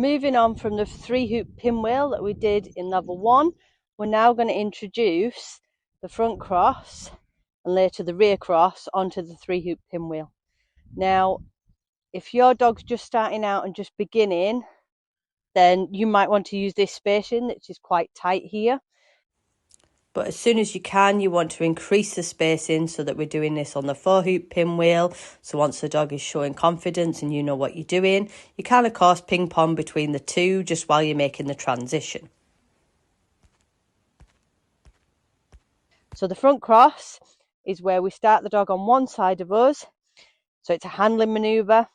moving on from the 3-hoop pinwheel that we did in level 1, we're now going to introduce the front cross and later the rear cross onto the 3-hoop pinwheel. Now, if your dog's just starting out and just beginning, then you might want to use this spacing, which is quite tight here. But as soon as you can, you want to increase the spacing so that we're doing this on the 4-hoop pinwheel. So once the dog is showing confidence and you know what you're doing, you can, of course, ping pong between the two just while you're making the transition. So the front cross is where we start the dog on one side of us. So it's a handling manoeuvre.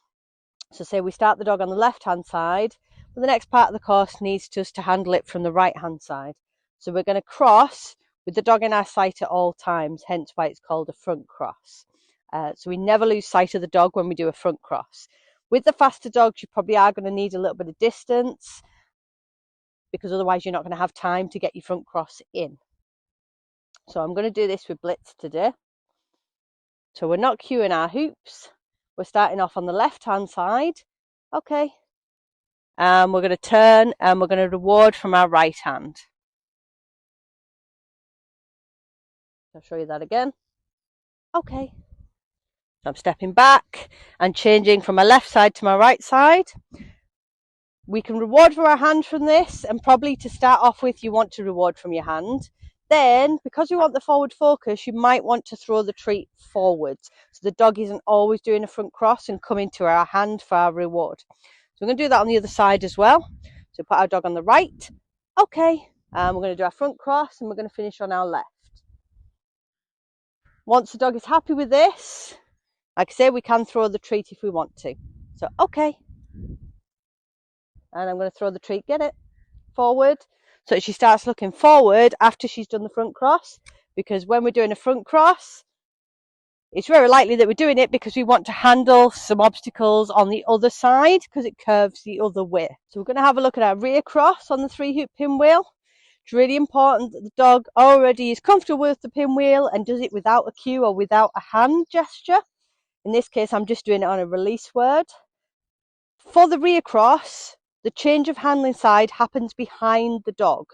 So say we start the dog on the left-hand side, but the next part of the course needs us to handle it from the right-hand side. So we're going to cross with the dog in our sight at all times, hence why it's called a front cross. So we never lose sight of the dog when we do a front cross. With the faster dogs, you probably are going to need a little bit of distance because otherwise you're not going to have time to get your front cross in. So I'm going to do this with Blitz today. So we're not cueing our hoops. We're starting off on the left-hand side. Okay. And we're going to turn and we're going to reward from our right hand. I'll show you that again. Okay. So I'm stepping back and changing from my left side to my right side. We can reward from our hand from this, and probably to start off with, you want to reward from your hand. Then, because we want the forward focus, you might want to throw the treat forwards. So the dog isn't always doing a front cross and coming to our hand for our reward. So we're going to do that on the other side as well. So put our dog on the right. Okay. We're going to do our front cross and we're going to finish on our left. Once the dog is happy with this, like I say, we can throw the treat if we want to. So, okay. And I'm going to throw the treat, get it, forward. So she starts looking forward after she's done the front cross, because when we're doing a front cross, it's very likely that we're doing it because we want to handle some obstacles on the other side because it curves the other way. So we're going to have a look at our rear cross on the 3-hoop pinwheel. It's really important that the dog already is comfortable with the pinwheel and does it without a cue or without a hand gesture. In this case, I'm just doing it on a release word. For the rear cross, the change of handling side happens behind the dog.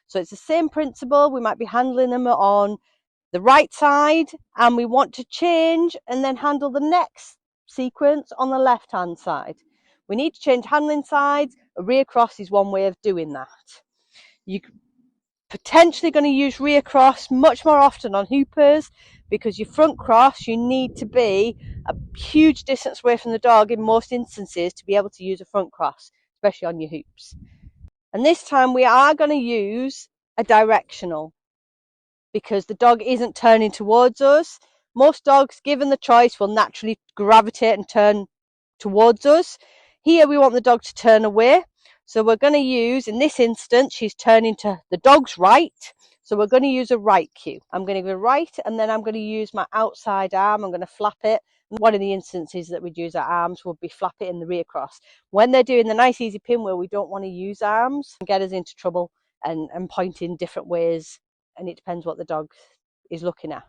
So it's the same principle. We might be handling them on the right side and we want to change and then handle the next sequence on the left hand side. We need to change handling sides. A rear cross is one way of doing that. You're potentially going to use rear cross much more often on hoopers because your front cross, you need to be a huge distance away from the dog in most instances to be able to use a front cross, especially on your hoops. And this time we are going to use a directional because the dog isn't turning towards us. Most dogs, given the choice, will naturally gravitate and turn towards us. Here we want the dog to turn away. So we're going to use, in this instance, she's turning to the dog's right. So we're going to use a right cue. I'm going to go right and then I'm going to use my outside arm. I'm going to flap it. One of the instances that we'd use our arms would be flap it in the rear cross. When they're doing the nice easy pinwheel, we don't want to use arms and get us into trouble and point in different ways. And it depends what the dog is looking at.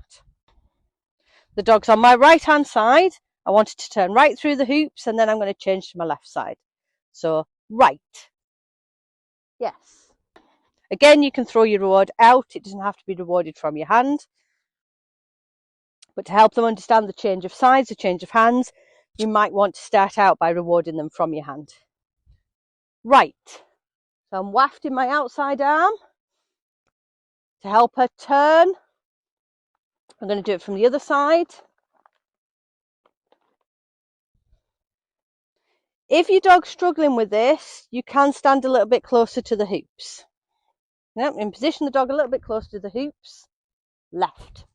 The dog's on my right hand side. I wanted to turn right through the hoops and then I'm going to change to my left side. So right. Yes. Again, you can throw your reward out. It doesn't have to be rewarded from your hand. But to help them understand the change of sides, the change of hands, you might want to start out by rewarding them from your hand. Right. So I'm wafting my outside arm to help her turn. I'm going to do it from the other side. If your dog's struggling with this, you can stand a little bit closer to the hoops. Yep, and position the dog a little bit closer to the hoops. Left.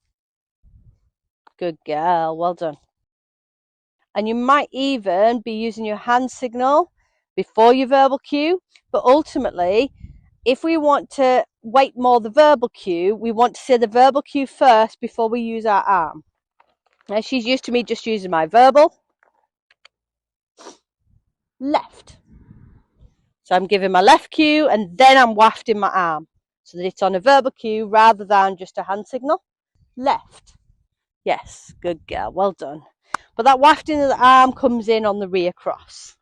Good girl, well done. And you might even be using your hand signal before your verbal cue, but ultimately, if we want to weight more the verbal cue, we want to say the verbal cue first before we use our arm. Now she's used to me just using my verbal. Left. So I'm giving my left cue and then I'm wafting my arm so that it's on a verbal cue rather than just a hand signal. Left. Yes, good girl, well done. But that wafting of the arm comes in on the rear cross.